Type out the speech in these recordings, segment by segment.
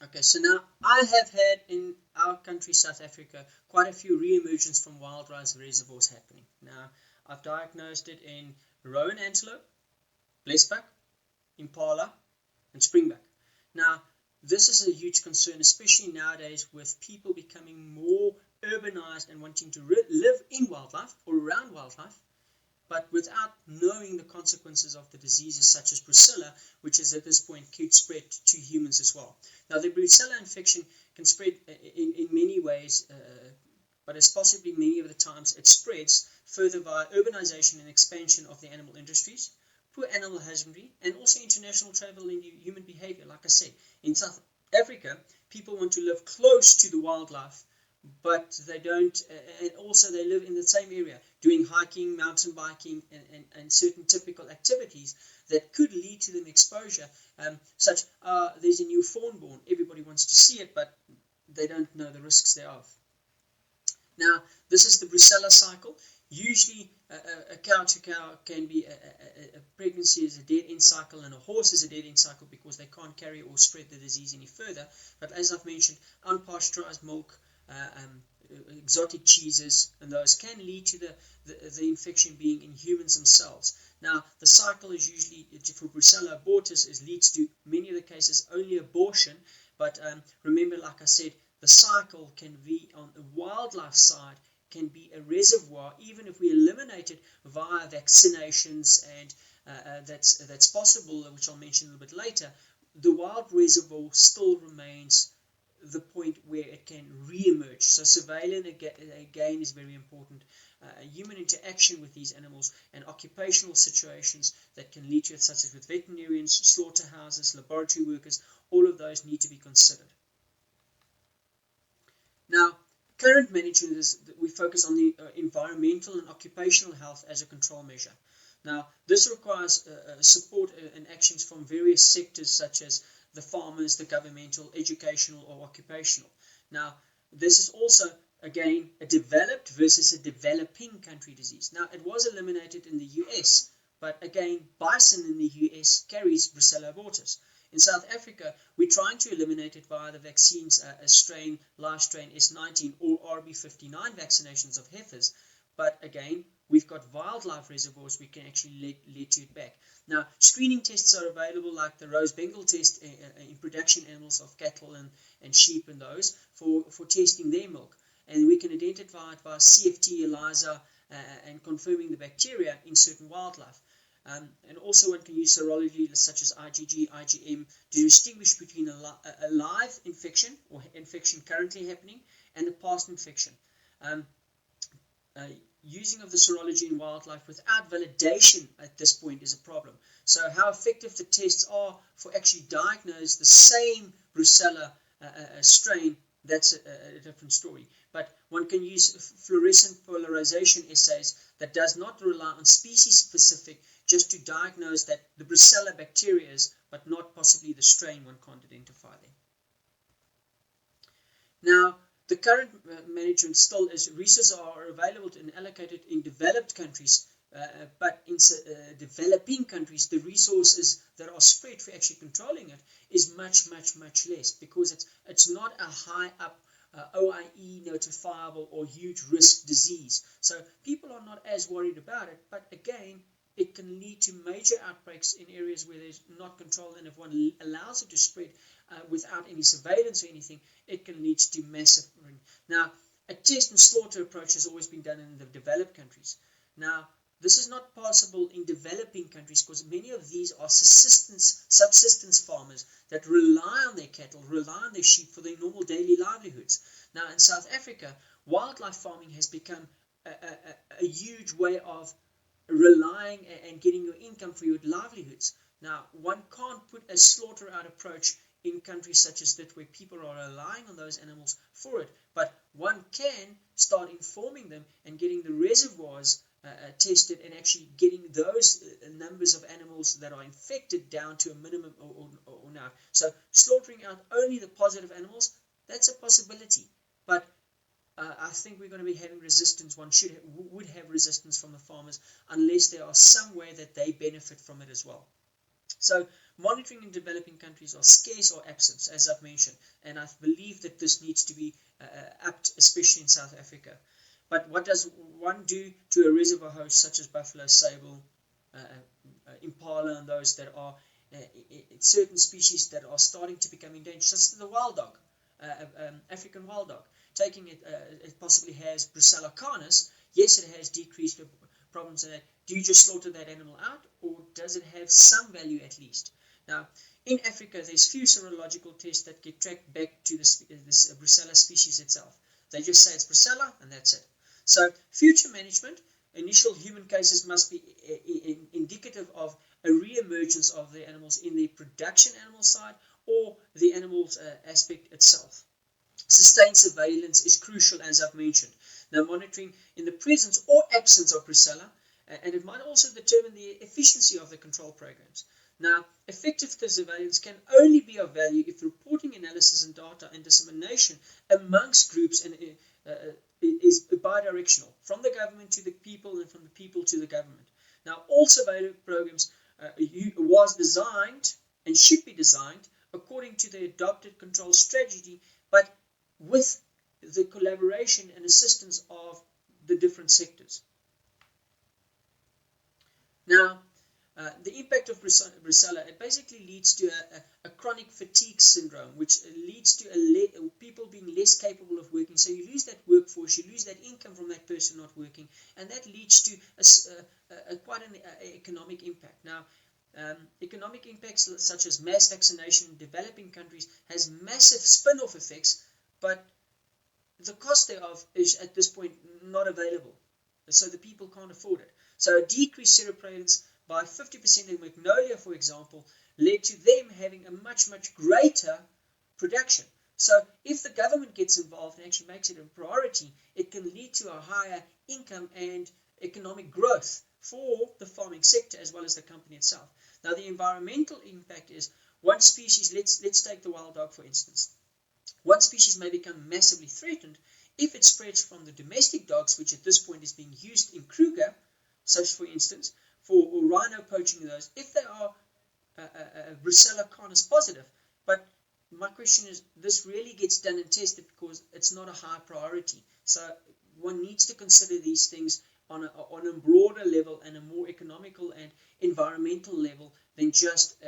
Okay, so now I have had in our country, South Africa, quite a few re-emergence from wild rice reservoirs happening. Now, I've diagnosed it in roan antelope, blesbok, impala, and springbuck. Now, this is a huge concern, especially nowadays with people becoming more urbanized and wanting to live in wildlife or around wildlife, but without knowing the consequences of the diseases such as brucella, which is at this point could spread to humans as well. Now, the brucella infection can spread in many ways, but as possibly many of the times it spreads further via urbanization and expansion of the animal industries, poor animal husbandry, and also international travel and human behavior. Like I said, in South Africa, people want to live close to the wildlife, but they don't, and also they live in the same area doing hiking, mountain biking, and certain typical activities that could lead to them exposure, such there's a new fawn born, everybody wants to see it, but they don't know the risks thereof. Now, this is the brucella cycle. Usually a cow to cow can be a pregnancy is a dead end cycle, and a horse is a dead end cycle because they can't carry or spread the disease any further. But as I've mentioned, unpasteurized milk, exotic cheeses, and those can lead to the infection being in humans themselves. Now, the cycle is usually, for Brucella abortus, is leads to many of the cases only abortion. But remember, like I said, the cycle can be on the wildlife side, can be a reservoir, even if we eliminate it via vaccinations, and that's possible, which I'll mention a little bit later. The wild reservoir still remains the point where it can re-emerge. So surveillance again is very important. Human interaction with these animals and occupational situations that can lead to it, such as with veterinarians, slaughterhouses, laboratory workers, all of those need to be considered. Now, current management is that we focus on the environmental and occupational health as a control measure. Now, this requires support and actions from various sectors such as the farmers, the governmental, educational, or occupational. Now, this is also, again, a developed versus a developing country disease. Now, it was eliminated in the US, but again, bison in the US carries Brucella abortus. In South Africa, we're trying to eliminate it via the vaccines, live strain S19 or RB59 vaccinations of heifers. But again, we've got wildlife reservoirs we can actually lead to it back. Now, screening tests are available, like the Rose Bengal test in production animals of cattle and sheep and those, for testing their milk. And we can identify it via CFT, ELISA, and confirming the bacteria in certain wildlife. And also one can use serology such as IgG, IgM to distinguish between a live infection or infection currently happening and a past infection. Using of the serology in wildlife without validation at this point is a problem. So how effective the tests are for actually diagnose the same Brucella strain, that's a different story. But one can use fluorescent polarization assays that does not rely on species specific, just to diagnose that the Brucella bacteria is, but not possibly the strain one can't identify there. Now, the current management still is resources are available and allocated in developed countries, but in developing countries, the resources that are spread for actually controlling it is much, much, much less, because it's not a high up OIE notifiable or huge risk disease. So people are not as worried about it, but again, it can lead to major outbreaks in areas where there's not control, and if one allows it to spread without any surveillance or anything, it can lead to massive. Now, a test and slaughter approach has always been done in the developed countries. Now, this is not possible in developing countries because many of these are subsistence farmers that rely on their cattle, rely on their sheep for their normal daily livelihoods. Now, in South Africa, wildlife farming has become a huge way of relying and getting your income for your livelihoods. Now, one can't put a slaughter out approach in countries such as that where people are relying on those animals for it, but one can start informing them and getting the reservoirs tested and actually getting those numbers of animals that are infected down to a minimum or now. So slaughtering out only the positive animals, that's a possibility, but I think we're going to be having resistance. One would have resistance from the farmers unless there are some way that they benefit from it as well. So monitoring in developing countries are scarce or absent, as I've mentioned, and I believe that this needs to be upped, especially in South Africa. But what does one do to a reservoir host such as buffalo, sable, impala, and those that are certain species that are starting to become endangered, such as the wild dog, African wild dog? Taking it, it possibly has Brucellosis canis. Yes, it has decreased problems in that. Do you just slaughter that animal out, or does it have some value at least? Now, in Africa, there's few serological tests that get tracked back to this Brucella species itself. They just say it's Brucella, and that's it. So, future management, initial human cases must be indicative of a re-emergence of the animals in the production animal side or the animal's aspect itself. Sustained surveillance is crucial, as I've mentioned. Now, monitoring in the presence or absence of Brucella, and it might also determine the efficiency of the control programs. Now, effective surveillance can only be of value if reporting, analysis, and data and dissemination amongst groups is bidirectional, from the government to the people and from the people to the government. Now, all surveillance programs was designed and should be designed according to the adopted control strategy, but with the collaboration and assistance of the different sectors. Now, the impact of Brucella, it basically leads to a chronic fatigue syndrome, which leads to people being less capable of working. So you lose that workforce, you lose that income from that person not working, and that leads to quite an economic impact. Now, economic impacts such as mass vaccination in developing countries has massive spin-off effects, but the cost thereof is at this point not available, so the people can't afford it. So a decreased seroprevalence by 50% in Magnolia, for example, led to them having a much, much greater production. So if the government gets involved and actually makes it a priority, it can lead to a higher income and economic growth for the farming sector as well as the company itself. Now, the environmental impact is one species, let's take the wild dog for instance. One species may become massively threatened if it spreads from the domestic dogs, which at this point is being used in Kruger, such for instance, for rhino poaching those, if they are Brucella canis positive. But my question is, this really gets done and tested because it's not a high priority. So one needs to consider these things on a broader level and a more economical and environmental level than just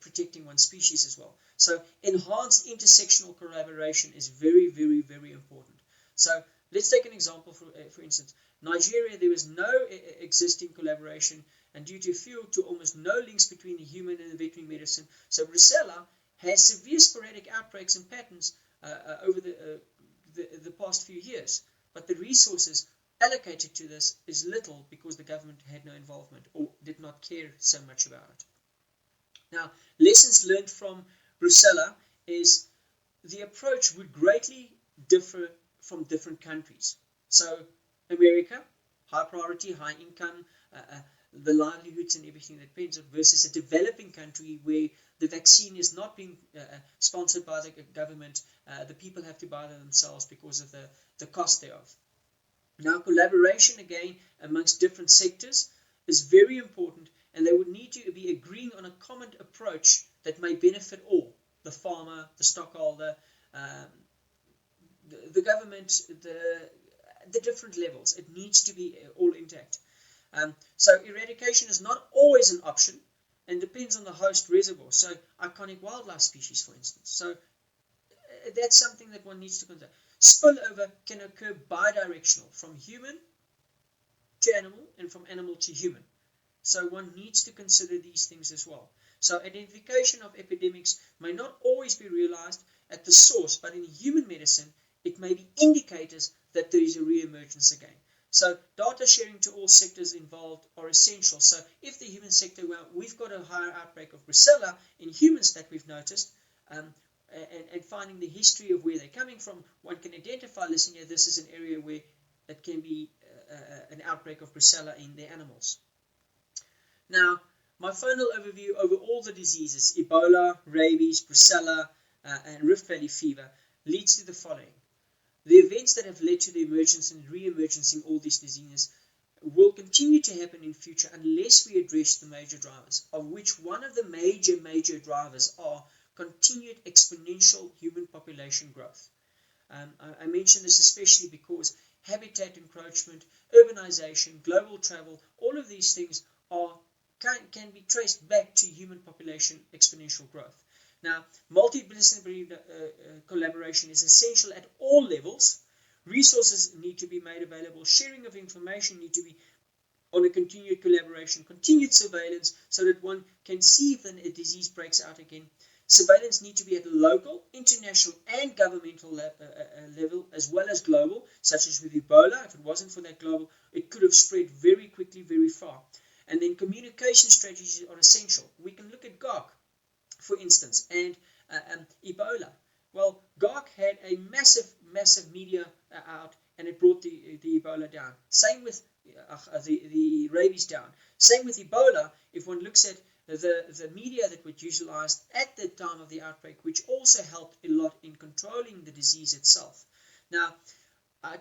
protecting one species as well. So enhanced intersectional collaboration is very, very, very important. So let's take an example, for instance. Nigeria, there was no existing collaboration, and due to few to almost no links between the human and the veterinary medicine. So Brucella has severe sporadic outbreaks and patterns over the past few years. But the resources allocated to this is little because the government had no involvement or did not care so much about it. Now, lessons learned from Brucella is the approach would greatly differ from different countries. So America, high priority, high income, the livelihoods and everything that depends on, versus a developing country where the vaccine is not being sponsored by the government. The people have to buy them themselves because of the cost thereof. Now, collaboration again amongst different sectors is very important, and they would need to be agreeing on a common approach that may benefit all: the farmer, the stockholder, the government, the different levels. It needs to be all intact. So eradication is not always an option and depends on the host reservoir. So iconic wildlife species, for instance. So that's something that one needs to consider. Spillover can occur bidirectional, from human to animal and from animal to human. So one needs to consider these things as well. So identification of epidemics may not always be realized at the source, but in human medicine, it may be indicators that there is a re-emergence again. So data sharing to all sectors involved are essential. So if the human sector, well, we've got a higher outbreak of Brucella in humans that we've noticed, and finding the history of where they're coming from, one can identify, listen here, this is an area where it can be an outbreak of Brucella in the animals. Now, my final overview over all the diseases, Ebola, rabies, Brucella, and Rift Valley fever, leads to the following. The events that have led to the emergence and re-emergence in all these diseases will continue to happen in future unless we address the major drivers, of which one of the major drivers are continued exponential human population growth. I mention this especially because habitat encroachment, urbanization, global travel, all of these things can be traced back to human population exponential growth. Now, multidisciplinary collaboration is essential at all levels. Resources need to be made available. Sharing of information need to be on a continued collaboration, continued surveillance, so that one can see if a disease breaks out again. Surveillance need to be at a local, international, and governmental level, as well as global, such as with Ebola. If it wasn't for that global, it could have spread very quickly, very far. And then communication strategies are essential. We can look at GARC, for instance, and Ebola. Well, GARC had a massive media out, and it brought the Ebola down. Same with the rabies down. Same with Ebola. If one looks at the media that was utilized at the time of the outbreak, which also helped a lot in controlling the disease itself. Now,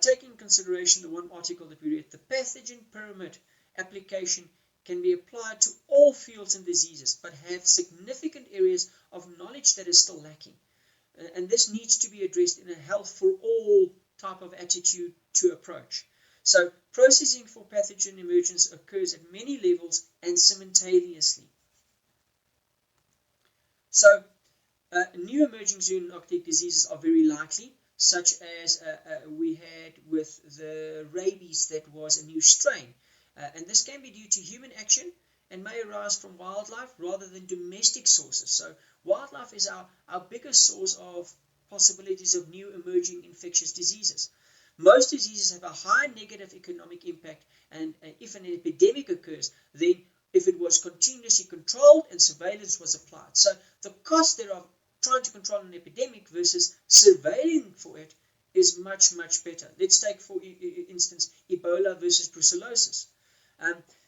take in consideration the one article that we read, the pathogen pyramid application can be applied to all fields and diseases, but have significant areas of knowledge that is still lacking. And this needs to be addressed in a health for all type of attitude to approach. So processing for pathogen emergence occurs at many levels and simultaneously. So new emerging zoonotic diseases are very likely, such as we had with the rabies that was a new strain. And this can be due to human action and may arise from wildlife rather than domestic sources. So wildlife is our biggest source of possibilities of new emerging infectious diseases. Most diseases have a high negative economic impact, and if an epidemic occurs, then if it was continuously controlled and surveillance was applied. So the cost thereof trying to control an epidemic versus surveilling for it is much better. Let's take, for instance, Ebola versus Brucellosis.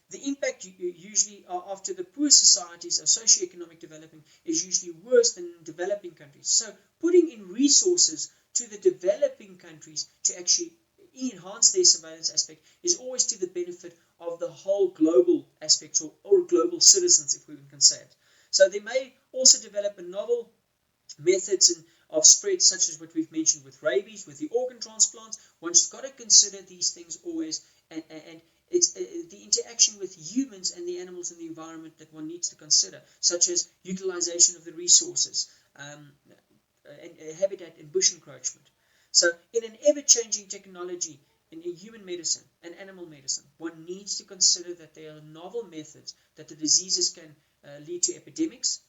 The impact usually after the poor societies of socioeconomic development is usually worse than in developing countries. So putting in resources to the developing countries to actually enhance their surveillance aspect is always to the benefit of the whole global aspect, or global citizens, if we can say it. So they may also develop a novel methods of spread, such as what we've mentioned with rabies, with the organ transplants. One's got to consider these things always, and it's the interaction with humans and the animals and the environment that one needs to consider, such as utilization of the resources, and habitat and bush encroachment. So in an ever-changing technology in human medicine and animal medicine, one needs to consider that there are novel methods that the diseases can lead to epidemics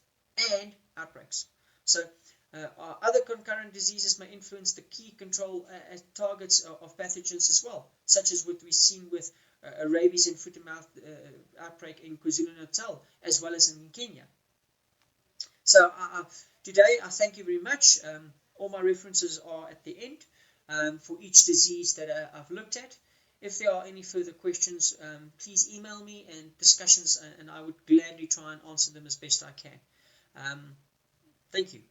and outbreaks. So other concurrent diseases may influence the key control targets of pathogens as well, such as what we've seen with rabies and foot-and-mouth outbreak in KwaZulu-Natal, as well as in Kenya. So today, I thank you very much. All my references are at the end for each disease that I've looked at. If there are any further questions, please email me and discussions, and I would gladly try and answer them as best I can. Thank you.